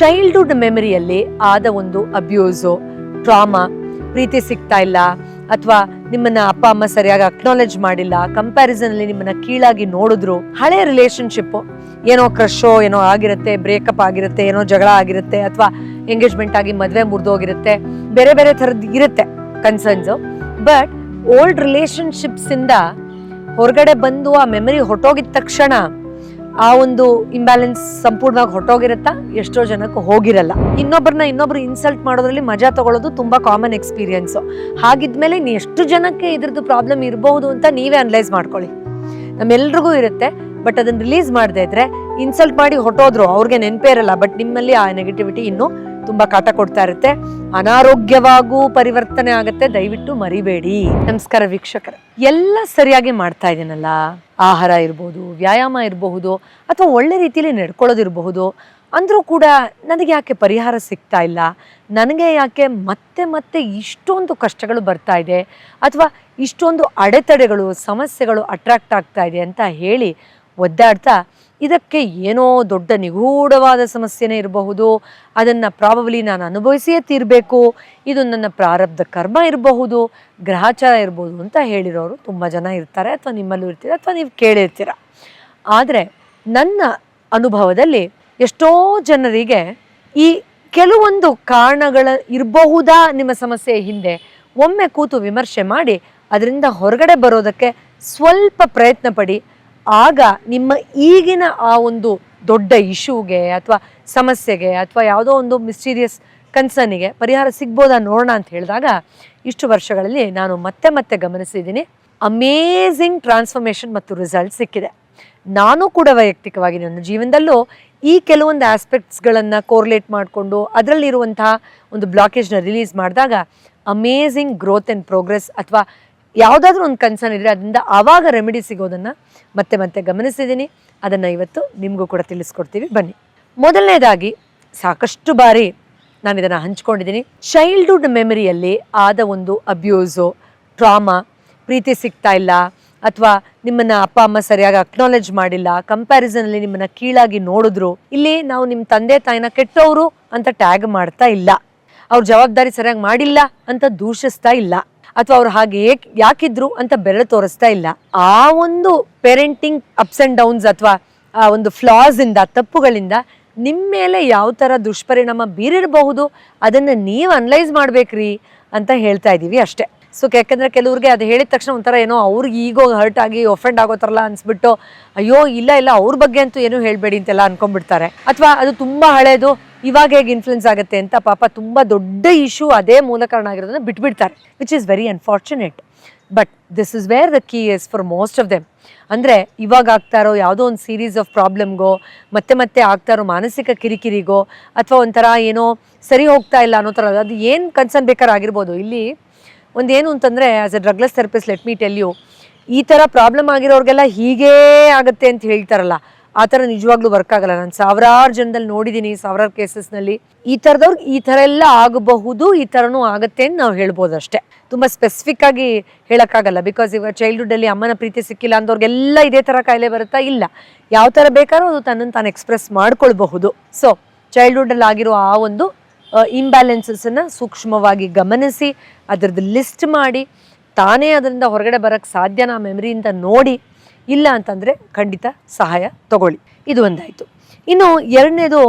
Childhood ಮೆಮರಿಯಲ್ಲಿ ಆದ ಒಂದು abuse, trauma, ಪ್ರೀತಿ ಸಿಗ್ತಾ ಇಲ್ಲ ಅಥವಾ ನಿಮ್ಮನ್ನ ಅಪ್ಪ ಅಮ್ಮ ಸರಿಯಾಗಿ ಅಕ್ನಾಲೆಜ್ ಮಾಡಿಲ್ಲ, ಕಂಪ್ಯಾರಿಸನ್ ಅಲ್ಲಿ ನಿಮ್ಮನ್ನ ಕೀಳಾಗಿ ನೋಡಿದ್ರು, ಹಳೆ ರಿಲೇಶನ್ಶಿಪ್ ಏನೋ ಕ್ರಶೋ ಏನೋ ಆಗಿರುತ್ತೆ, ಬ್ರೇಕಪ್ ಆಗಿರುತ್ತೆ, ಏನೋ ಜಗಳ ಆಗಿರುತ್ತೆ ಅಥವಾ ಎಂಗೇಜ್ಮೆಂಟ್ ಆಗಿ ಮದ್ವೆ ಮುರಿದೋಗಿರುತ್ತೆ, ಬೇರೆ ಬೇರೆ ಥರದ್ದು ಇರುತ್ತೆ ಕನ್ಸರ್ನ್ಸ್. ಬಟ್ ಓಲ್ಡ್ ರಿಲೇಶನ್ಶಿಪ್ಸ್ ಇಂದ ಹೊರಗಡೆ ಬಂದು ಆ ಮೆಮರಿ ಹೊಟ್ಟೋಗಿದ ತಕ್ಷಣ ಆ ಒಂದು ಇಂಬ್ಯಾಲೆನ್ಸ್ ಸಂಪೂರ್ಣವಾಗಿ ಹೊಟ್ಟೋಗಿರುತ್ತಾ, ಎಷ್ಟೋ ಜನಕ್ಕೆ ಹೋಗಿರಲ್ಲ. ಇನ್ನೊಬ್ರು ಇನ್ಸಲ್ಟ್ ಮಾಡೋದ್ರಲ್ಲಿ ಮಜಾ ತಗೊಳ್ಳೋದು ತುಂಬಾ ಕಾಮನ್ ಎಕ್ಸ್ಪೀರಿಯನ್ಸ್. ಹಾಗಿದ್ಮೇಲೆ ಎಷ್ಟು ಜನಕ್ಕೆ ಇದ್ರದ್ದು ಪ್ರಾಬ್ಲಮ್ ಇರಬಹುದು ಅಂತ ನೀವೇ ಅನಲೈಸ್ ಮಾಡ್ಕೊಳ್ಳಿ. ನಮ್ಮೆಲ್ರಿಗೂ ಇರುತ್ತೆ, ಬಟ್ ಅದನ್ನ ರಿಲೀಸ್ ಮಾಡದೇ ಇದ್ರೆ ಇನ್ಸಲ್ಟ್ ಮಾಡಿ ಹೊಟ್ಟೋದ್ರು ಅವ್ರಿಗೆ ನೆನಪೇ ಇರಲ್ಲ, ಬಟ್ ನಿಮ್ಮಲ್ಲಿ ಆ ನೆಗೆಟಿವಿಟಿ ಇನ್ನೂ ತುಂಬಾ ಕಾಟ ಕೊಡ್ತಾ ಇರುತ್ತೆ, ಅನಾರೋಗ್ಯವಾಗೂ ಪರಿವರ್ತನೆ ಆಗುತ್ತೆ. ದಯವಿಟ್ಟು ಮರಿಬೇಡಿ. ನಮಸ್ಕಾರ ವೀಕ್ಷಕರೇ, ಎಲ್ಲ ಸರಿಯಾಗಿ ಮಾಡ್ತಾ ಇದ್ದೀನಲ್ಲ, ಆಹಾರ ಇರಬಹುದು, ವ್ಯಾಯಾಮ ಇರಬಹುದು, ಅಥವಾ ಒಳ್ಳೆ ರೀತಿಯಲ್ಲಿ ನಡ್ಕೊಳ್ಳೋದಿರಬಹುದು, ಅಂದ್ರೂ ಕೂಡ ನನಗೆ ಯಾಕೆ ಪರಿಹಾರ ಸಿಗ್ತಾ ಇಲ್ಲ, ನನಗೆ ಯಾಕೆ ಮತ್ತೆ ಮತ್ತೆ ಇಷ್ಟೊಂದು ಕಷ್ಟಗಳು ಬರ್ತಾ ಇದೆ, ಅಥವಾ ಇಷ್ಟೊಂದು ಅಡೆತಡೆಗಳು ಸಮಸ್ಯೆಗಳು ಅಟ್ರಾಕ್ಟ್ ಆಗ್ತಾ ಇದೆ ಅಂತ ಹೇಳಿ ಒದ್ದಾಡ್ತಾ ಇದಕ್ಕೆ ಏನೋ ದೊಡ್ಡ ನಿಗೂಢವಾದ ಸಮಸ್ಯೆನೇ ಇರಬಹುದು, ಅದನ್ನು ಪ್ರಾಬಬ್ಲಿ ನಾನು ಅನುಭವಿಸಿಯೇ ತೀರಬೇಕು, ಇದು ನನ್ನ ಪ್ರಾರಬ್ಧ ಕರ್ಮ ಇರಬಹುದು, ಗ್ರಹಚಾರ ಇರ್ಬೋದು ಅಂತ ಹೇಳಿರೋರು ತುಂಬ ಜನ ಇರ್ತಾರೆ, ಅಥವಾ ನಿಮ್ಮಲ್ಲೂ ಇರ್ತೀರ ಅಥವಾ ನೀವು ಕೇಳಿರ್ತೀರ. ಆದರೆ ನನ್ನ ಅನುಭವದಲ್ಲಿ ಎಷ್ಟೋ ಜನರಿಗೆ ಈ ಕೆಲವೊಂದು ಕಾರಣಗಳ ಇರಬಹುದಾ ನಿಮ್ಮ ಸಮಸ್ಯೆ ಹಿಂದೆ ಒಮ್ಮೆ ಕೂತು ವಿಮರ್ಶೆ ಮಾಡಿ ಅದರಿಂದ ಹೊರಗಡೆ ಬರೋದಕ್ಕೆ ಸ್ವಲ್ಪ ಪ್ರಯತ್ನ ಪಡಿ. ಆಗ ನಿಮ್ಮ ಈಗಿನ ಆ ಒಂದು ದೊಡ್ಡ ಇಶ್ಯೂಗೆ ಅಥವಾ ಸಮಸ್ಯೆಗೆ ಅಥವಾ ಯಾವುದೋ ಒಂದು ಮಿಸ್ಟೀರಿಯಸ್ ಕನ್ಸರ್ನಿಗೆ ಪರಿಹಾರ ಸಿಗ್ಬೋದಾ ನೋಡೋಣ ಅಂತ ಹೇಳಿದಾಗ, ಇಷ್ಟು ವರ್ಷಗಳಲ್ಲಿ ನಾನು ಮತ್ತೆ ಮತ್ತೆ ಗಮನಿಸಿದ್ದೀನಿ, ಅಮೇಝಿಂಗ್ ಟ್ರಾನ್ಸ್ಫಾರ್ಮೇಷನ್ ಮತ್ತು ರಿಸಲ್ಟ್ ಸಿಕ್ಕಿದೆ. ನಾನು ಕೂಡ ವೈಯಕ್ತಿಕವಾಗಿ ನನ್ನ ಜೀವನದಲ್ಲೂ ಈ ಕೆಲವೊಂದು ಆಸ್ಪೆಕ್ಟ್ಸ್ಗಳನ್ನು ಕೋರ್ಲೇಟ್ ಮಾಡಿಕೊಂಡು ಅದರಲ್ಲಿರುವಂತಹ ಒಂದು ಬ್ಲಾಕೇಜ್ನ ರಿಲೀಸ್ ಮಾಡಿದಾಗ ಅಮೇಝಿಂಗ್ ಗ್ರೋತ್ ಆ್ಯಂಡ್ ಪ್ರೋಗ್ರೆಸ್, ಅಥವಾ ಯಾವುದಾದ್ರೂ ಒಂದು ಕನ್ಸರ್ನ್ ಇದ್ದರೆ ಅದರಿಂದ ಆವಾಗ ರೆಮಿಡಿ ಸಿಗೋದನ್ನು ಮತ್ತೆ ಮತ್ತೆ ಗಮನಿಸಿದ್ದೀನಿ. ಅದನ್ನು ಇವತ್ತು ನಿಮಗೂ ಕೂಡ ತಿಳಿಸ್ಕೊಡ್ತೀವಿ, ಬನ್ನಿ. ಮೊದಲನೇದಾಗಿ, ಸಾಕಷ್ಟು ಬಾರಿ ನಾನು ಇದನ್ನು ಹಂಚ್ಕೊಂಡಿದ್ದೀನಿ, ಚೈಲ್ಡ್ಹುಡ್ ಮೆಮರಿಯಲ್ಲಿ ಆದ ಒಂದು ಅಬ್ಯೂಸು, ಟ್ರಾಮಾ, ಪ್ರೀತಿ ಸಿಗ್ತಾ ಇಲ್ಲ ಅಥವಾ ನಿಮ್ಮನ್ನ ಅಪ್ಪ ಅಮ್ಮ ಸರಿಯಾಗಿ ಅಕ್ನಾಲೆಜ್ ಮಾಡಿಲ್ಲ, ಕಂಪ್ಯಾರಿಸನ್ ಅಲ್ಲಿ ನಿಮ್ಮನ್ನ ಕೀಳಾಗಿ ನೋಡಿದ್ರು. ಇಲ್ಲಿ ನಾವು ನಿಮ್ಮ ತಂದೆ ತಾಯಿನ ಕೆಟ್ಟವರು ಅಂತ ಟ್ಯಾಗ್ ಮಾಡ್ತಾ ಇಲ್ಲ, ಅವ್ರ ಜವಾಬ್ದಾರಿ ಸರಿಯಾಗಿ ಮಾಡಿಲ್ಲ ಅಂತ ದೂಷಿಸ್ತಾ ಇಲ್ಲ, ಅಥವಾ ಅವ್ರು ಹಾಗೆ ಯಾಕಿದ್ರು ಅಂತ ಬೆರಳು ತೋರಿಸ್ತಾ ಇಲ್ಲ. ಆ ಒಂದು ಪೇರೆಂಟಿಂಗ್ ಅಪ್ಸ್ ಅಂಡ್ ಡೌನ್ಸ್ ಅಥವಾ ಆ ಒಂದು ಫ್ಲಾಸ್ ಇಂದ, ತಪ್ಪುಗಳಿಂದ ನಿಮ್ಮ ಮೇಲೆ ಯಾವ ಥರ ದುಷ್ಪರಿಣಾಮ ಬೀರಿರಬಹುದು ಅದನ್ನು ನೀವು ಅನಲೈಸ್ ಮಾಡ್ಬೇಕ್ರಿ ಅಂತ ಹೇಳ್ತಾ ಇದ್ದೀವಿ ಅಷ್ಟೇ. ಸೊ ಯಾಕಂದರೆ ಕೆಲವ್ರಿಗೆ ಅದು ಹೇಳಿದ ತಕ್ಷಣ ಒಂಥರ ಏನೋ ಅವ್ರಿಗೆ ಈಗೋ ಹರ್ಟ್ ಆಗಿ ಒಫೆಂಡ್ ಆಗೋತಾರಲ್ಲ ಅನ್ಸ್ಬಿಟ್ಟು, ಅಯ್ಯೋ ಇಲ್ಲ ಅವ್ರ ಬಗ್ಗೆ ಅಂತೂ ಏನೂ ಹೇಳಬೇಡಿ ಅಂತೆಲ್ಲ ಅನ್ಕೊಂಡ್ಬಿಡ್ತಾರೆ. ಅಥವಾ ಅದು ತುಂಬ ಹಳೇದು, ಇವಾಗ ಹೇಗೆ ಇನ್ಫ್ಲುಯೆನ್ಸ್ ಆಗುತ್ತೆ ಅಂತ ಪಾಪ ತುಂಬ ದೊಡ್ಡ ಇಶ್ಯೂ ಅದೇ ಮೂಲ ಕಾರಣ ಆಗಿರೋದನ್ನ ಬಿಟ್ಬಿಡ್ತಾರೆ, which is very unfortunate. But this is where the key is for most of them. ಅಂದರೆ ಇವಾಗ ಆಗ್ತಾ ಇರೋ ಯಾವುದೋ ಒಂದು ಸೀರೀಸ್ ಆಫ್ ಪ್ರಾಬ್ಲಮ್ಗೋ, ಮತ್ತೆ ಮತ್ತೆ ಆಗ್ತಾ ಇರೋ ಮಾನಸಿಕ ಕಿರಿಕಿರಿಗೋ, ಅಥವಾ ಒಂಥರ ಏನೋ ಸರಿ ಹೋಗ್ತಾ ಇಲ್ಲ ಅನ್ನೋ ಥರ ಅದು ಏನು ಕನ್ಸರ್ನ್ ಬೇಕಾದ್ರೆ ಆಗಿರ್ಬೋದು. ಇಲ್ಲಿ ಒಂದೇನು ಅಂತಂದರೆ, as a drugless therapist let me tell you, ಈ ಥರ ಪ್ರಾಬ್ಲಮ್ ಆಗಿರೋರಿಗೆಲ್ಲ ಹೀಗೇ ಆಗುತ್ತೆ ಅಂತ ಹೇಳ್ತಾರಲ್ಲ, ಆ ಥರ ನಿಜವಾಗ್ಲೂ ವರ್ಕ್ ಆಗಲ್ಲ. ನಾನು ಸಾವಿರಾರು ಜನದಲ್ಲಿ ನೋಡಿದ್ದೀನಿ, ಸಾವಿರಾರು ಕೇಸಸ್ನಲ್ಲಿ ಈ ಥರದವ್ರಿಗೆ ಈ ಥರ ಎಲ್ಲ ಆಗಬಹುದು, ಈ ಥರನೂ ಆಗುತ್ತೆ ಅಂತ ನಾವು ಹೇಳ್ಬೋದು ಅಷ್ಟೇ. ತುಂಬ ಸ್ಪೆಸಿಫಿಕ್ ಆಗಿ ಹೇಳೋಕ್ಕಾಗಲ್ಲ, ಬಿಕಾಸ್ ಇವಾಗ ಚೈಲ್ಡ್ಹುಡ್ಡಲ್ಲಿ ಅಮ್ಮನ ಪ್ರೀತಿ ಸಿಕ್ಕಿಲ್ಲ ಅಂದವ್ರಿಗೆಲ್ಲ ಇದೇ ಥರ ಕಾಯಿಲೆ ಬರುತ್ತಾ? ಇಲ್ಲ, ಯಾವ ಥರ ಬೇಕಾದ್ರೂ ಅದು ತನ್ನನ್ನು ತಾನು ಎಕ್ಸ್ಪ್ರೆಸ್ ಮಾಡ್ಕೊಳ್ಬಹುದು. ಸೊ ಚೈಲ್ಡ್ಹುಡ್ಡಲ್ಲಿ ಆಗಿರೋ ಆ ಒಂದು ಇಂಬ್ಯಾಲೆನ್ಸಸ್ಸನ್ನು ಸೂಕ್ಷ್ಮವಾಗಿ ಗಮನಿಸಿ ಅದರದ್ದು ಲಿಸ್ಟ್ ಮಾಡಿ ತಾನೇ ಅದರಿಂದ ಹೊರಗಡೆ ಬರೋಕ್ಕೆ ಸಾಧ್ಯನಾ ಮೆಮರಿಯಿಂದ ನೋಡಿ, ಇಲ್ಲ ಅಂತಂದರೆ ಖಂಡಿತ ಸಹಾಯ ತಗೊಳ್ಳಿ. ಇದು ಒಂದಾಯಿತು. ಇನ್ನು ಎರಡನೇದು,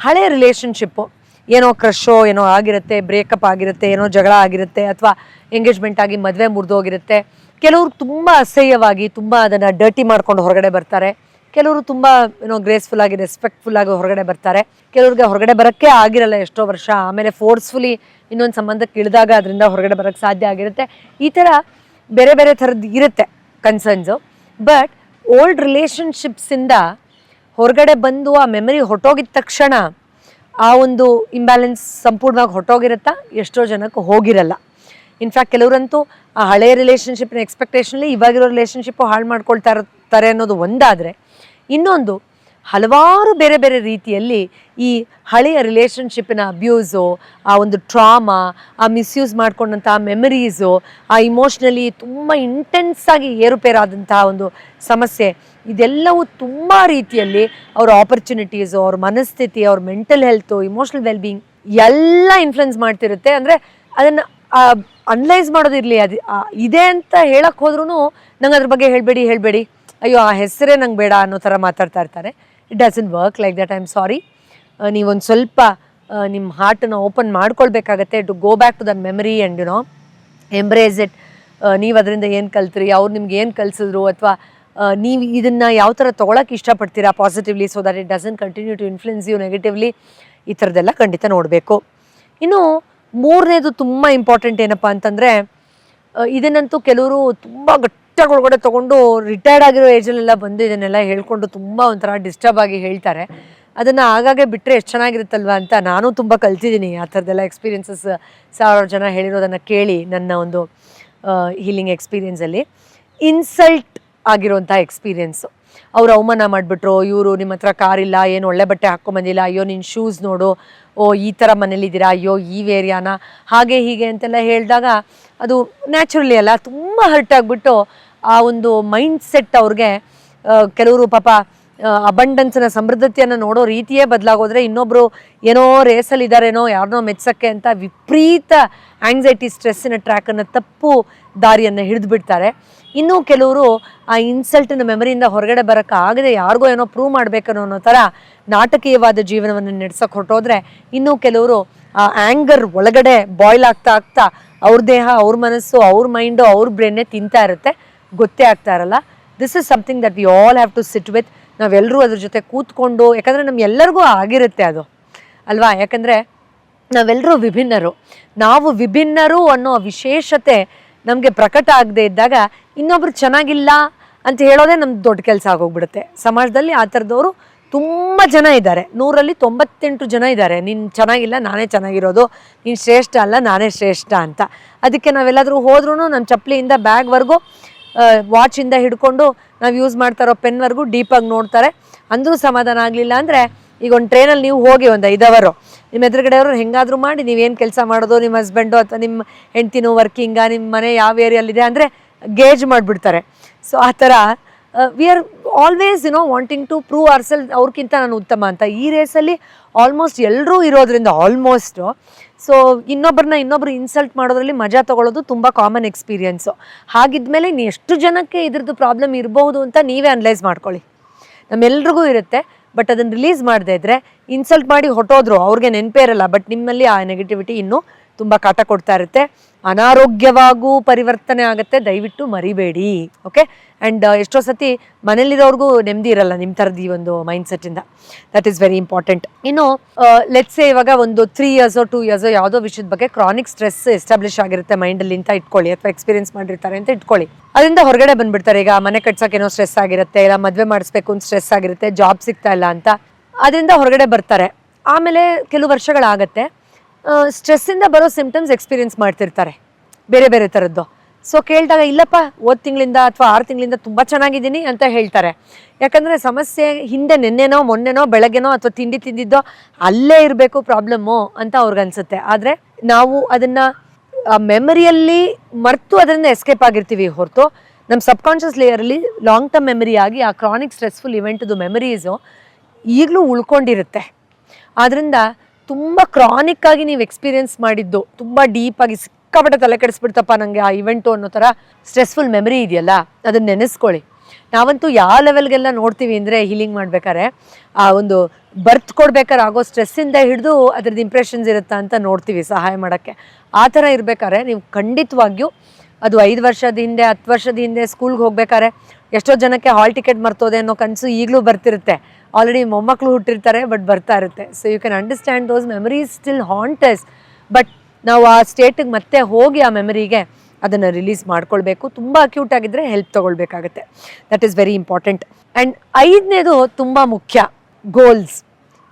ಹಳೆ ರಿಲೇಶನ್ಶಿಪ್ಪು ಏನೋ ಕ್ರಶೋ ಏನೋ ಆಗಿರುತ್ತೆ, ಬ್ರೇಕಪ್ ಆಗಿರುತ್ತೆ, ಏನೋ ಜಗಳ ಆಗಿರುತ್ತೆ, ಅಥವಾ ಎಂಗೇಜ್ಮೆಂಟ್ ಆಗಿ ಮದುವೆ ಮುರಿದೋಗಿರುತ್ತೆ. ಕೆಲವರು ತುಂಬ ಅಸಹ್ಯವಾಗಿ ತುಂಬ ಅದನ್ನು ಡರ್ಟಿ ಮಾಡ್ಕೊಂಡು ಹೊರಗಡೆ ಬರ್ತಾರೆ, ಕೆಲವರು ತುಂಬ ಏನೋ ಗ್ರೇಸ್ಫುಲ್ ಆಗಿ ರೆಸ್ಪೆಕ್ಟ್ಫುಲ್ ಆಗಿ ಹೊರಗಡೆ ಬರ್ತಾರೆ, ಕೆಲವ್ರಿಗೆ ಹೊರಗಡೆ ಬರೋಕ್ಕೆ ಆಗಿರಲ್ಲ ಎಷ್ಟೋ ವರ್ಷ, ಆಮೇಲೆ ಫೋರ್ಸ್ಫುಲಿ ಇನ್ನೊಂದು ಸಂಬಂಧಕ್ಕೆ ಇಳಿದಾಗ ಅದರಿಂದ ಹೊರಗಡೆ ಬರೋಕ್ಕೆ ಸಾಧ್ಯ ಆಗಿರುತ್ತೆ. ಈ ಥರ ಬೇರೆ ಬೇರೆ ಥರದ್ದು ಇರುತ್ತೆ ಕನ್ಸರ್ನ್ಸು. ಬಟ್ ಓಲ್ಡ್ ರಿಲೇಶನ್ಶಿಪ್ಸಿಂದ ಹೊರಗಡೆ ಬಂದು ಆ ಮೆಮರಿ ಹೊಟ್ಟೋಗಿದ ತಕ್ಷಣ ಆ ಒಂದು ಇಂಬ್ಯಾಲೆನ್ಸ್ ಸಂಪೂರ್ಣವಾಗಿ ಹೊಟ್ಟೋಗಿರುತ್ತಾ, ಎಷ್ಟೋ ಜನಕ್ಕೆ ಹೋಗಿರಲ್ಲ. ಇನ್ಫ್ಯಾಕ್ಟ್ ಕೆಲವರಂತೂ ಆ ಹಳೆಯ ರಿಲೇಶನ್ಶಿಪ್ನ ಎಕ್ಸ್ಪೆಕ್ಟೇಷನಲ್ಲಿ ಇವಾಗಿರೋ ರಿಲೇಶನ್ಶಿಪ್ಪು ಹಾಳು ಮಾಡ್ಕೊಳ್ತಾ ಇರ್ತಾರೆ ಅನ್ನೋದು ಒಂದಾದರೆ, ಇನ್ನೊಂದು ಹಲವಾರು ಬೇರೆ ಬೇರೆ ರೀತಿಯಲ್ಲಿ ಈ ಹಳೆಯ ರಿಲೇಷನ್ಶಿಪ್ಪಿನ ಅಬ್ಯೂಸು, ಆ ಒಂದು ಟ್ರಾಮಾ, ಆ ಮಿಸ್ಯೂಸ್ ಮಾಡ್ಕೊಂಡಂಥ ಮೆಮರೀಸು, ಆ ಇಮೋಷ್ನಲಿ ತುಂಬ ಇಂಟೆನ್ಸಾಗಿ ಏರುಪೇರಾದಂತಹ ಒಂದು ಸಮಸ್ಯೆ, ಇದೆಲ್ಲವೂ ತುಂಬ ರೀತಿಯಲ್ಲಿ ಅವ್ರ ಆಪರ್ಚುನಿಟೀಸು, ಅವ್ರ ಮನಸ್ಥಿತಿ, ಅವ್ರ ಮೆಂಟಲ್ ಹೆಲ್ತು, ಇಮೋಷ್ನಲ್ ವೆಲ್ಬೀಯಿಂಗ್ ಎಲ್ಲ ಇನ್ಫ್ಲುಯೆನ್ಸ್ ಮಾಡ್ತಿರುತ್ತೆ. ಅಂದರೆ ಅದನ್ನು ಅನಲೈಸ್ ಮಾಡೋದಿರಲಿ, ಅದು ಇದೆ ಅಂತ ಹೇಳಕ್ಕೆ ಹೋದ್ರೂ ನಂಗೆ ಅದ್ರ ಬಗ್ಗೆ ಹೇಳಬೇಡಿ, ಅಯ್ಯೋ ಆ ಹೆಸರೇ ನಂಗೆ ಬೇಡ ಅನ್ನೋ ಥರ ಮಾತಾಡ್ತಾ ಇರ್ತಾರೆ. It doesn't work like that. I am sorry. ನೀವೊಂದು ಸ್ವಲ್ಪ ನಿಮ್ಮ ಹಾರ್ಟನ್ನು ಓಪನ್ ಮಾಡ್ಕೊಳ್ಬೇಕಾಗತ್ತೆ to go back to that memory and embrace it. ನೀವು ಅದರಿಂದ ಏನು ಕಲ್ತ್ರಿ, ಅವ್ರು ನಿಮ್ಗೆ ಏನು ಕಲಿಸಿದ್ರು, ಅಥವಾ ನೀವು ಇದನ್ನು ಯಾವ ಥರ ತೊಗೊಳಕ್ಕೆ ಇಷ್ಟಪಡ್ತೀರಾ positively, so that it doesn't continue to influence you negatively. ಈ ಥರದ್ದೆಲ್ಲ ಖಂಡಿತ ನೋಡಬೇಕು. ಇನ್ನು ಮೂರನೇದು ತುಂಬ ಇಂಪಾರ್ಟೆಂಟ್ ಏನಪ್ಪ ಅಂತಂದರೆ, ಇದನ್ನಂತೂ ಕೆಲವರು ತುಂಬ ಗಟ್ಟಿಯಾಗಿ ತೊಗೊಂಡು ರಿಟೈರ್ಡ್ ಆಗಿರೋ ಏಜಲ್ಲೆಲ್ಲ ಬಂದು ಇದನ್ನೆಲ್ಲ ಹೇಳ್ಕೊಂಡು ತುಂಬ ಒಂಥರ ಡಿಸ್ಟರ್ಬ್ ಆಗಿ ಹೇಳ್ತಾರೆ. ಅದನ್ನು ಆಗಾಗೆ ಬಿಟ್ಟರೆ ಎಷ್ಟು ಚೆನ್ನಾಗಿರುತ್ತಲ್ವ ಅಂತ ನಾನು ತುಂಬ ಕಲ್ತಿದ್ದೀನಿ. ಆ ಥರದ್ದೆಲ್ಲ ಎಕ್ಸ್ಪೀರಿಯನ್ಸಸ್ ಸಾವಿರಾರು ಜನ ಹೇಳಿರೋದನ್ನು ಕೇಳಿ ನನ್ನ ಒಂದು ಹೀಲಿಂಗ್ ಎಕ್ಸ್ಪೀರಿಯನ್ಸಲ್ಲಿ ಇನ್ಸಲ್ಟ್ ಆಗಿರೋಂಥ ಎಕ್ಸ್ಪೀರಿಯೆನ್ಸು. ಅವ್ರು ಅವಮಾನ ಮಾಡಿಬಿಟ್ರು, ಇವರು ನಿಮ್ಮ ಹತ್ರ ಕಾರಿಲ್ಲ, ಏನು ಒಳ್ಳೆ ಬಟ್ಟೆ ಹಾಕ್ಕೊಂಬಂದಿಲ್ಲ, ಅಯ್ಯೋ ನಿನ್ನ ಶೂಸ್ ನೋಡು, ಓ ಈ ಥರ ಮನೇಲಿದ್ದೀರಾ, ಅಯ್ಯೋ ಈ ವೇರಿಯಾನ, ಹಾಗೆ ಹೀಗೆ ಅಂತೆಲ್ಲ ಹೇಳಿದಾಗ ಅದು ನ್ಯಾಚುರಲಿ ಅಲ್ಲ ತುಂಬ ಹರ್ಟ್ ಆಗಿಬಿಟ್ಟು ಆ ಒಂದು ಮೈಂಡ್ ಸೆಟ್ ಅವ್ರಿಗೆ, ಕೆಲವರು ಪಾಪ ಅಬಂಡೆನ್ಸ್ನ ಸಮೃದ್ಧತೆಯನ್ನು ನೋಡೋ ರೀತಿಯೇ ಬದಲಾಗೋದ್ರೆ, ಇನ್ನೊಬ್ಬರು ಏನೋ ರೇಸಲ್ಲಿ ಇದ್ದಾರೇನೋ ಯಾರನ್ನೋ ಮೆಚ್ಚಕ್ಕೆ ಅಂತ ವಿಪರೀತ ಆಂಗ್ಸೈಟಿ ಸ್ಟ್ರೆಸ್ಸಿನ ಟ್ರ್ಯಾಕನ್ನು ತಪ್ಪು ದಾರಿಯನ್ನು ಹಿಡಿದು ಬಿಡ್ತಾರೆ. ಇನ್ನೂ ಕೆಲವರು ಆ ಇನ್ಸಲ್ಟಿನ ಮೆಮರಿಯಿಂದ ಹೊರಗಡೆ ಬರೋಕ್ಕಾಗದೆ ಯಾರಿಗೋ ಏನೋ ಪ್ರೂವ್ ಮಾಡಬೇಕನ್ನೋ ಅನ್ನೋ ಥರ ನಾಟಕೀಯವಾದ ಜೀವನವನ್ನು ನಡೆಸೋಕೆ ಹೊರಟೋದ್ರೆ, ಇನ್ನೂ ಕೆಲವರು ಆ ಆ್ಯಂಗರ್ ಒಳಗಡೆ ಬಾಯ್ಲ್ ಆಗ್ತಾ ಅವ್ರ ದೇಹ, ಅವ್ರ ಮನಸ್ಸು, ಅವ್ರ ಮೈಂಡು, ಅವ್ರ ಬ್ರೈನ್ನೇ ತಿಂತಾ ಇರುತ್ತೆ, ಗೊತ್ತೇ ಆಗ್ತಾ ಇರಲ್ಲ. This is something that we all have to sit with. ನಾವೆಲ್ಲರೂ ಅದ್ರ ಜೊತೆ ಕೂತ್ಕೊಂಡು, ಯಾಕಂದರೆ ನಮ್ಗೆಲ್ಲರಿಗೂ ಆಗಿರುತ್ತೆ ಅದು ಅಲ್ವಾ, ಯಾಕಂದರೆ ನಾವೆಲ್ಲರೂ ವಿಭಿನ್ನರು. ನಾವು ವಿಭಿನ್ನರು ಅನ್ನೋ ವಿಶೇಷತೆ ನಮಗೆ ಪ್ರಕಟ ಆಗದೆ ಇದ್ದಾಗ ಇನ್ನೊಬ್ರು ಚೆನ್ನಾಗಿಲ್ಲ ಅಂತ ಹೇಳೋದೇ ನಮ್ದು ದೊಡ್ಡ ಕೆಲಸ ಆಗೋಗ್ಬಿಡುತ್ತೆ. ಸಮಾಜದಲ್ಲಿ ಆ ಥರದವರು ತುಂಬ ಜನ ಇದ್ದಾರೆ, 100ರಲ್ಲಿ 98 ಜನ ಇದ್ದಾರೆ. ನೀನು ಚೆನ್ನಾಗಿಲ್ಲ, ನಾನೇ ಚೆನ್ನಾಗಿರೋದು, ನೀನು ಶ್ರೇಷ್ಠ ಅಲ್ಲ, ನಾನೇ ಶ್ರೇಷ್ಠ ಅಂತ. ಅದಕ್ಕೆ ನಾವೆಲ್ಲಾದರೂ ಹೋದ್ರೂ ನಮ್ಮ ಚಪ್ಪಲಿಯಿಂದ ಬ್ಯಾಗ್ವರೆಗೂ, ವಾಚಿಂದ ಹಿಡ್ಕೊಂಡು ನಾವು ಯೂಸ್ ಮಾಡ್ತಾ ಇರೋ ಪೆನ್ವರೆಗೂ ಡೀಪಾಗಿ ನೋಡ್ತಾರೆ. ಅಂದರೂ ಸಮಾಧಾನ ಆಗಲಿಲ್ಲ ಅಂದರೆ, ಈಗ ಒಂದು ಟ್ರೈನಲ್ಲಿ ನೀವು ಹೋಗಿ ಒಂದು 5 ಅವರು ನಿಮ್ಮ ಎದುರುಗಡೆಯವರು ಹೆಂಗಾದರೂ ಮಾಡಿ ನೀವೇನು ಕೆಲಸ ಮಾಡೋದು, ನಿಮ್ಮ ಹಸ್ಬೆಂಡು ಅಥವಾ ನಿಮ್ಮ ಹೆಂಡ್ತಿನೂ ವರ್ಕಿಂಗಾ, ನಿಮ್ಮ ಮನೆ ಯಾವ ಏರಿಯಲ್ಲಿದೆ ಅಂದರೆ ಗೇಜ್ ಮಾಡಿಬಿಡ್ತಾರೆ. ಸೊ ಆ ಥರ we are always wanting to prove our self, ಅವ್ರಿಗಿಂತ ನಾನು ಉತ್ತಮ ಅಂತ. ಈ ರೇಸಲ್ಲಿ ಆಲ್ಮೋಸ್ಟ್ ಎಲ್ಲರೂ ಇರೋದ್ರಿಂದ ಸೊ ಇನ್ನೊಬ್ಬರು ಇನ್ಸಲ್ಟ್ ಮಾಡೋದ್ರಲ್ಲಿ ಮಜಾ ತೊಗೊಳ್ಳೋದು ತುಂಬ ಕಾಮನ್ ಎಕ್ಸ್ಪೀರಿಯೆನ್ಸು. ಹಾಗಿದ್ಮೇಲೆ ಎಷ್ಟು ಜನಕ್ಕೆ ಇದ್ರದ್ದು ಪ್ರಾಬ್ಲಮ್ ಇರಬಹುದು ಅಂತ ನೀವೇ ಅನಲೈಸ್ ಮಾಡ್ಕೊಳ್ಳಿ. ನಮ್ಮೆಲ್ರಿಗೂ ಇರುತ್ತೆ, ಬಟ್ ಅದನ್ನು ರಿಲೀಸ್ ಮಾಡದೇ ಇದ್ದರೆ ಇನ್ಸಲ್ಟ್ ಮಾಡಿ ಹೊಟ್ಟೋದ್ರು ಅವ್ರಿಗೆ ನೆನಪೇ ಇರಲ್ಲ, ಬಟ್ ನಿಮ್ಮಲ್ಲಿ ಆ ನೆಗೆಟಿವಿಟಿ ಇನ್ನೂ ತುಂಬ ಕಾಟ ಕೊಡ್ತಾ ಇರುತ್ತೆ. ಅನಾರೋಗ್ಯವಾಗೂ ಪರಿವರ್ತನೆ ಆಗುತ್ತೆ, ದಯವಿಟ್ಟು ಮರಿಬೇಡಿ. ಓಕೆ. ಆ್ಯಂಡ್ ಎಷ್ಟೋ ಸತಿ ಮನೇಲಿರೋರ್ಗೂ ನೆಮ್ಮದಿ ಇರಲ್ಲ ನಿಮ್ಮ ಥರದ್ದು ಈ ಒಂದು ಮೈಂಡ್ಸೆಟ್ಟಿಂದ. That is very important. ಇನ್ನು ಲೆಟ್ಸೇ ಇವಾಗ ಒಂದು 3 years 2 years ಯಾವುದೋ ವಿಷಯದ ಬಗ್ಗೆ ಕ್ರಾನಿಕ್ ಸ್ಟ್ರೆಸ್ ಎಸ್ಟಾಬ್ಲಿಷ್ ಆಗಿರುತ್ತೆ ಮೈಂಡಲ್ಲಿ ಅಂತ ಇಟ್ಕೊಳ್ಳಿ, ಅಥವಾ ಎಕ್ಸ್ಪೀರಿಯನ್ಸ್ ಮಾಡಿರ್ತಾರೆ ಅಂತ ಇಟ್ಕೊಳ್ಳಿ. ಅದರಿಂದ ಹೊರಗಡೆ ಬಂದುಬಿಡ್ತಾರೆ. ಈಗ ಮನೆ ಕಟ್ಸೋಕೆ ಏನೋ ಸ್ಟ್ರೆಸ್ ಆಗಿರುತ್ತೆ, ಇಲ್ಲ ಮದುವೆ ಮಾಡಿಸ್ಬೇಕು ಅಂತ ಸ್ಟ್ರೆಸ್ ಆಗಿರುತ್ತೆ, ಜಾಬ್ ಸಿಗ್ತಾ ಇಲ್ಲ ಅಂತ, ಅದರಿಂದ ಹೊರಗಡೆ ಬರ್ತಾರೆ. ಆಮೇಲೆ ಕೆಲವು ವರ್ಷಗಳಾಗತ್ತೆ, ಸ್ಟ್ರೆಸ್ಸಿಂದ ಬರೋ ಸಿಂಪ್ಟಮ್ಸ್ ಎಕ್ಸ್ಪೀರಿಯನ್ಸ್ ಮಾಡ್ತಿರ್ತಾರೆ ಬೇರೆ ಬೇರೆ ಥರದ್ದು. ಸೊ ಕೇಳಿದಾಗ ಇಲ್ಲಪ್ಪ 1 ತಿಂಗಳಿಂದ ಅಥವಾ 6 ತಿಂಗಳಿಂದ ತುಂಬ ಚೆನ್ನಾಗಿದ್ದೀನಿ ಅಂತ ಹೇಳ್ತಾರೆ. ಯಾಕಂದರೆ ಸಮಸ್ಯೆ ಹಿಂದೆ ನೆನ್ನೆನೋ ಮೊನ್ನೆನೋ ಬೆಳಗ್ಗೆನೋ ಅಥವಾ ತಿಂಡಿ ತಿಂದಿದ್ದೋ ಅಲ್ಲೇ ಇರಬೇಕು ಪ್ರಾಬ್ಲಮ್ಮು ಅಂತ ಅವ್ರಿಗನ್ಸುತ್ತೆ. ಆದರೆ ನಾವು ಅದನ್ನು ಮೆಮರಿಯಲ್ಲಿ ಮರೆತು ಅದರಿಂದ ಎಸ್ಕೇಪ್ ಆಗಿರ್ತೀವಿ ಹೊರತು, ನಮ್ಮ ಸಬ್ಕಾನ್ಷಿಯಸ್ ಲೇಯರಲ್ಲಿ ಲಾಂಗ್ ಟರ್ಮ್ ಮೆಮರಿ ಆಗಿ ಆ ಕ್ರಾನಿಕ್ ಸ್ಟ್ರೆಸ್ಫುಲ್ ಇವೆಂಟ್ದು ಮೆಮರೀಸು ಈಗಲೂ ಉಳ್ಕೊಂಡಿರುತ್ತೆ. ಆದ್ದರಿಂದ ತುಂಬ ಕ್ರಾನಿಕ್ ಆಗಿ ನೀವು ಎಕ್ಸ್ಪೀರಿಯೆನ್ಸ್ ಮಾಡಿದ್ದು ತುಂಬ ಡೀಪಾಗಿ ಸಿಕ್ಕಾಪಟ್ಟೆ ತಲೆ ಕೆಡಿಸ್ಬಿಡ್ತಪ್ಪ ನನಗೆ ಆ ಇವೆಂಟು ಅನ್ನೋ ಥರ ಸ್ಟ್ರೆಸ್ಫುಲ್ ಮೆಮರಿ ಇದೆಯಲ್ಲ, ಅದನ್ನು ನೆನೆಸ್ಕೊಳ್ಳಿ. ನಾವಂತೂ ಯಾವ ಲೆವೆಲ್ಗೆಲ್ಲ ನೋಡ್ತೀವಿ ಅಂದರೆ ಹೀಲಿಂಗ್ ಮಾಡ್ಬೇಕಾದ್ರೆ ಆ ಒಂದು ಬರ್ತ್ ಕೊಡ್ಬೇಕಾದ್ರೆ ಆಗೋ ಸ್ಟ್ರೆಸ್ಸಿಂದ ಹಿಡಿದು ಅದ್ರದ್ದು ಇಂಪ್ರೆಷನ್ಸ್ ಇರುತ್ತಾ ಅಂತ ನೋಡ್ತೀವಿ ಸಹಾಯ ಮಾಡೋಕ್ಕೆ. ಆ ಥರ ಇರಬೇಕಾದ್ರೆ ನೀವು ಖಂಡಿತವಾಗಿಯೂ ಅದು 5 ವರ್ಷದ ಹಿಂದೆ 10 ವರ್ಷದ ಹಿಂದೆ ಸ್ಕೂಲ್ಗೆ ಹೋಗ್ಬೇಕಾದ್ರೆ ಎಷ್ಟೋ ಜನಕ್ಕೆ ಹಾಲ್ ಟಿಕೆಟ್ ಮರ್ತೋದೆ ಅನ್ನೋ ಕನಸು ಈಗಲೂ ಬರ್ತಿರುತ್ತೆ. ಆಲ್ರೆಡಿ ಮೊಮ್ಮಕ್ಕಳು ಹುಟ್ಟಿರ್ತಾರೆ, ಬಟ್ ಬರ್ತಾ ಇರುತ್ತೆ. So you can understand those memories still haunt us. But ನಾವು ಆ ಸ್ಟೇಟಿಗೆ ಮತ್ತೆ ಹೋಗಿ ಆ ಮೆಮರಿಗೆ ಅದನ್ನು ರಿಲೀಸ್ ಮಾಡ್ಕೊಳ್ಬೇಕು. ತುಂಬ ಅಕ್ಯೂಟ್ ಆಗಿದ್ದರೆ ಹೆಲ್ಪ್ ತೊಗೊಳ್ಬೇಕಾಗತ್ತೆ. That is very important. And 5ನೇದು ತುಂಬ ಮುಖ್ಯ, ಗೋಲ್ಸ್.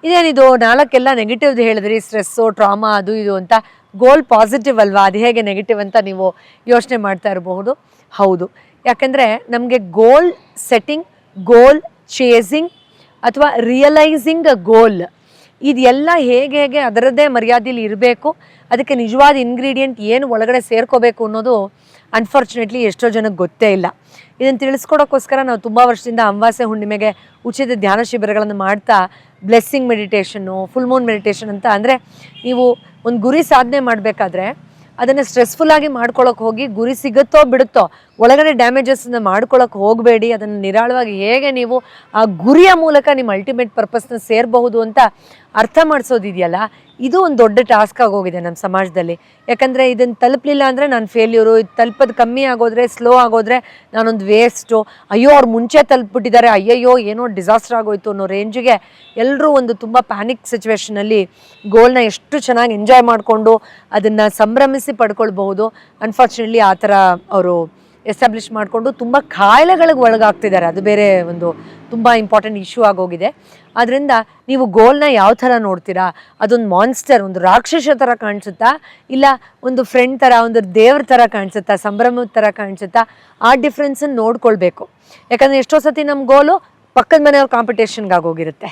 ಇದೇನಿದು 4 ನೆಗೆಟಿವ್ದು ಹೇಳಿದ್ರಿ, ಸ್ಟ್ರೆಸ್ಸು, ಟ್ರಾಮಾ, ಅದು ಇದು ಅಂತ. ಗೋಲ್ ಪಾಸಿಟಿವ್ ಅಲ್ವಾ, ಅದು ಹೇಗೆ ನೆಗೆಟಿವ್ ಅಂತ ನೀವು ಯೋಚನೆ ಮಾಡ್ತಾ ಇರಬಹುದು. ಹೌದು, ಯಾಕೆಂದರೆ ನಮಗೆ ಗೋಲ್ ಸೆಟ್ಟಿಂಗ್, ಗೋಲ್ ಚೇಸಿಂಗ್, ಅಥವಾ ರಿಯಲೈಸಿಂಗ್ ಅ ಗೋಲ್, ಇದೆಲ್ಲ ಹೇಗೆ ಹೇಗೆ ಅದರದ್ದೇ ಮರ್ಯಾದೆಯಲ್ಲಿ ಇರಬೇಕು, ಅದಕ್ಕೆ ನಿಜವಾದ ಇಂಗ್ರೀಡಿಯೆಂಟ್ ಏನು ಒಳಗಡೆ ಸೇರ್ಕೋಬೇಕು ಅನ್ನೋದು ಅನ್ಫಾರ್ಚುನೇಟ್ಲಿ ಎಷ್ಟೋ ಜನಕ್ಕೆ ಗೊತ್ತೇ ಇಲ್ಲ. ಇದನ್ನು ತಿಳಿಸ್ಕೊಡೋಕ್ಕೋಸ್ಕರ ನಾವು ತುಂಬ ವರ್ಷದಿಂದ ಅಮಾವಾಸ್ಯೆ ಹುಣ್ಣಿಮೆಗೆ ಉಚಿತ ಧ್ಯಾನ ಶಿಬಿರಗಳನ್ನು ಮಾಡ್ತಾ ಬ್ಲೆಸ್ಸಿಂಗ್ ಮೆಡಿಟೇಷನ್ನು, ಫುಲ್ ಮೂನ್ ಮೆಡಿಟೇಷನ್ ಅಂತ, ಅಂದರೆ ನೀವು ಒಂದು ಗುರಿ ಸಾಧನೆ ಮಾಡಬೇಕಾದ್ರೆ ಅದನ್ನು ಸ್ಟ್ರೆಸ್ಫುಲ್ಲಾಗಿ ಮಾಡ್ಕೊಳಕ್ಕೆ ಹೋಗಿ ಗುರಿ ಸಿಗುತ್ತೋ ಬಿಡುತ್ತೋ ಒಳಗಡೆ ಡ್ಯಾಮೇಜಸ್ನ ಮಾಡ್ಕೊಳಕ್ಕೆ ಹೋಗಬೇಡಿ. ಅದನ್ನು ನಿರಾಳವಾಗಿ ಹೇಗೆ ನೀವು ಆ ಗುರಿಯ ಮೂಲಕ ನಿಮ್ಮ ಅಲ್ಟಿಮೇಟ್ ಪರ್ಪಸ್ನ ಸೇರಬಹುದು ಅಂತ ಅರ್ಥ ಮಾಡಿಸೋದಿದೆಯಲ್ಲ, ಇದು ಒಂದು ದೊಡ್ಡ ಟಾಸ್ಕ್ ಆಗೋಗಿದೆ ನಮ್ಮ ಸಮಾಜದಲ್ಲಿ. ಯಾಕಂದರೆ ಇದನ್ನು ತಲುಪಲಿಲ್ಲ ಅಂದರೆ ನಾನು ಫೇಲ್ಯೂರು, ಇದು ತಲುಪೋದು ಕಮ್ಮಿ ಆಗೋದ್ರೆ, ಸ್ಲೋ ಆಗೋದ್ರೆ ನಾನೊಂದು ವೇಸ್ಟು, ಅಯ್ಯೋ ಅವ್ರು ಮುಂಚೆ ತಲುಪಿಬಿಟ್ಟಿದ್ದಾರೆ, ಅಯ್ಯಯ್ಯೋ ಏನೋ ಡಿಸಾಸ್ಟರ್ ಆಗೋಯ್ತು ಅನ್ನೋ ರೇಂಜಿಗೆ ಎಲ್ಲರೂ ಒಂದು ತುಂಬ ಪ್ಯಾನಿಕ್ ಸಿಚುವೇಷನಲ್ಲಿ ಗೋಲ್ನ ಎಷ್ಟು ಚೆನ್ನಾಗಿ ಎಂಜಾಯ್ ಮಾಡಿಕೊಂಡು ಅದನ್ನು ಸಂಭ್ರಮಿಸಿ ಪಡ್ಕೊಳ್ಬಹುದು. ಅನ್ಫಾರ್ಚುನೇಟ್ಲಿ ಆ ಥರ ಅವರು ಎಸ್ಟಾಬ್ಲಿಷ್ ಮಾಡಿಕೊಂಡು ತುಂಬ ಕಾಯಿಲೆಗಳಿಗೆ ಒಳಗಾಗ್ತಿದ್ದಾರೆ. ಅದು ಬೇರೆ ಒಂದು ತುಂಬ ಇಂಪಾರ್ಟೆಂಟ್ ಇಶ್ಯೂ ಆಗೋಗಿದೆ. ಆದ್ದರಿಂದ ನೀವು ಗೋಲ್ನ ಯಾವ ಥರ ನೋಡ್ತೀರಾ? ಅದೊಂದು ಮಾನ್ಸ್ಟರ್, ಒಂದು ರಾಕ್ಷಸ ಥರ ಕಾಣಿಸುತ್ತಾ, ಇಲ್ಲ ಒಂದು ಫ್ರೆಂಡ್ ಥರ, ಒಂದು ದೇವ್ರ ಥರ ಕಾಣಿಸುತ್ತಾ, ಸಂಭ್ರಮದ ಥರ ಕಾಣಿಸುತ್ತಾ? ಆ ಡಿಫ್ರೆನ್ಸನ್ನು ನೋಡ್ಕೊಳ್ಬೇಕು. ಯಾಕಂದರೆ ಎಷ್ಟೋ ಸತಿ ನಮ್ಮ ಗೋಲು ಪಕ್ಕದ ಮನೆಯವ್ರ ಕಾಂಪಿಟೇಷನ್ಗೆ ಆಗೋಗಿರುತ್ತೆ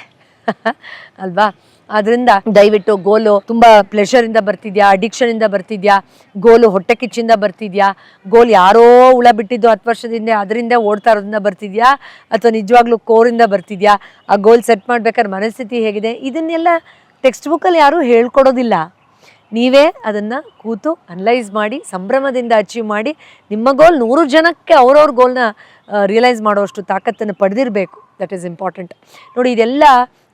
ಅಲ್ವಾ? ಅದರಿಂದ ದಯವಿಟ್ಟು ಗೋಲು ತುಂಬ ಪ್ಲೆಷರಿಂದ ಬರ್ತಿದ್ಯಾ, ಅಡಿಕ್ಷನಿಂದ ಬರ್ತಿದ್ಯಾ, ಗೋಲು ಹೊಟ್ಟೆ ಕಿಚ್ಚಿಂದ ಬರ್ತಿದ್ಯಾ, ಗೋಲ್ ಯಾರೋ ಹುಳ ಬಿಟ್ಟಿದ್ದು 10 ವರ್ಷದಿಂದ ಅದರಿಂದ ಓಡ್ತಾ ಇರೋದ್ರಿಂದ ಬರ್ತಿದ್ಯಾ, ಅಥವಾ ನಿಜವಾಗ್ಲೂ ಕೋರಿಂದ ಬರ್ತಿದ್ಯಾ? ಆ ಗೋಲ್ ಸೆಟ್ ಮಾಡ್ಬೇಕಾದ್ರೆ ಮನಸ್ಥಿತಿ ಹೇಗಿದೆ? ಇದನ್ನೆಲ್ಲ ಟೆಕ್ಸ್ಟ್ ಬುಕ್ಕಲ್ಲಿ ಯಾರೂ ಹೇಳ್ಕೊಡೋದಿಲ್ಲ. ನೀವೇ ಅದನ್ನು ಕೂತು ಅನಲೈಸ್ ಮಾಡಿ ಸಂಭ್ರಮದಿಂದ ಅಚೀವ್ ಮಾಡಿ ನಿಮ್ಮ ಗೋಲ್ 100 ಜನಕ್ಕೆ ಅವ್ರವ್ರ ಗೋಲ್ನ ರಿಯಲೈಸ್ ಮಾಡೋಷ್ಟು ತಾಕತ್ತನ್ನು ಪಡೆದಿರಬೇಕು. That is important. ನೋಡಿ, ಇದೆಲ್ಲ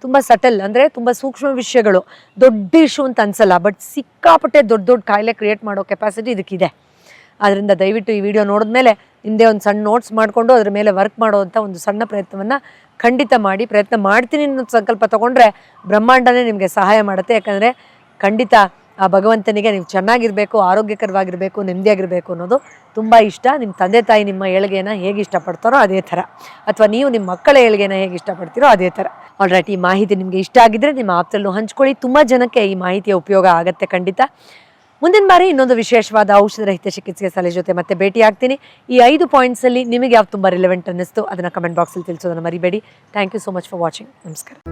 ತುಂಬ ಸಟಲ್, ಅಂದರೆ ತುಂಬ ಸೂಕ್ಷ್ಮ ವಿಷಯಗಳು, ದೊಡ್ಡ ಇಶ್ಯೂ ಅಂತ ಅನ್ಸಲ್ಲ, ಬಟ್ ಸಿಕ್ಕಾಪಟ್ಟೆ ದೊಡ್ಡ ದೊಡ್ಡ ಕಾಯಿಲೆ ಕ್ರಿಯೇಟ್ ಮಾಡೋ ಕೆಪಾಸಿಟಿ ಇದಕ್ಕಿದೆ. ಆದ್ದರಿಂದ ದಯವಿಟ್ಟು ಈ ವಿಡಿಯೋ ನೋಡಿದ್ಮೇಲೆ ನಿಮ್ಮದೇ ಒಂದು ಸಣ್ಣ ನೋಟ್ಸ್ ಮಾಡಿಕೊಂಡು ಅದ್ರ ಮೇಲೆ ವರ್ಕ್ ಮಾಡೋವಂಥ ಒಂದು ಸಣ್ಣ ಪ್ರಯತ್ನವನ್ನು ಖಂಡಿತ ಮಾಡಿ. ಪ್ರಯತ್ನ ಮಾಡ್ತೀನಿ ಅನ್ನೋ ಸಂಕಲ್ಪ ತೊಗೊಂಡ್ರೆ ಬ್ರಹ್ಮಾಂಡನೇ ನಿಮಗೆ ಸಹಾಯ ಮಾಡುತ್ತೆ. ಯಾಕಂದರೆ ಖಂಡಿತ ಆ ಭಗವಂತನಿಗೆ ನೀವು ಚೆನ್ನಾಗಿರಬೇಕು, ಆರೋಗ್ಯಕರವಾಗಿರಬೇಕು, ನೆಮ್ಮದಿಯಾಗಿರಬೇಕು ಅನ್ನೋದು ತುಂಬ ಇಷ್ಟ. ನಿಮ್ಮ ತಂದೆ ತಾಯಿ ನಿಮ್ಮ ಏಳಿಗೆನ ಹೇಗೆ ಇಷ್ಟಪಡ್ತಾರೋ ಅದೇ ಥರ, ಅಥವಾ ನೀವು ನಿಮ್ಮ ಮಕ್ಕಳ ಏಳಿಗೆನ ಹೇಗೆ ಇಷ್ಟಪಡ್ತೀರೋ ಅದೇ ಥರ. ಆಲ್ರೈಟ್, ಈ ಮಾಹಿತಿ ನಿಮಗೆ ಇಷ್ಟ ಆಗಿದ್ದರೆ ನಿಮ್ಮ ಆಪ್ತಲ್ಲೂ ಹಂಚ್ಕೊಳ್ಳಿ. ತುಂಬ ಜನಕ್ಕೆ ಈ ಮಾಹಿತಿಯ ಉಪಯೋಗ ಆಗುತ್ತೆ ಖಂಡಿತ. ಮುಂದಿನ ಬಾರಿ ಇನ್ನೊಂದು ವಿಶೇಷವಾದ ಔಷಧರಹಿತ ಚಿಕಿತ್ಸೆ ಸಲಹೆ ಜೊತೆ ಮತ್ತೆ ಭೇಟಿ ಆಗ್ತೀನಿ. ಈ 5 ಪಾಯಿಂಟ್ಸಲ್ಲಿ ನಿಮಗೆ ಯಾವ್ದು ತುಂಬ ರಿಲೆವೆಂಟ್ ಅನ್ನಿಸ್ತು ಅದನ್ನು ಕಮೆಂಟ್ ಬಾಕ್ಸಲ್ಲಿ ತಿಳಿಸೋದನ್ನು ಮರಿಬೇಡಿ. Thank you so much for watching. ನಮಸ್ಕಾರ.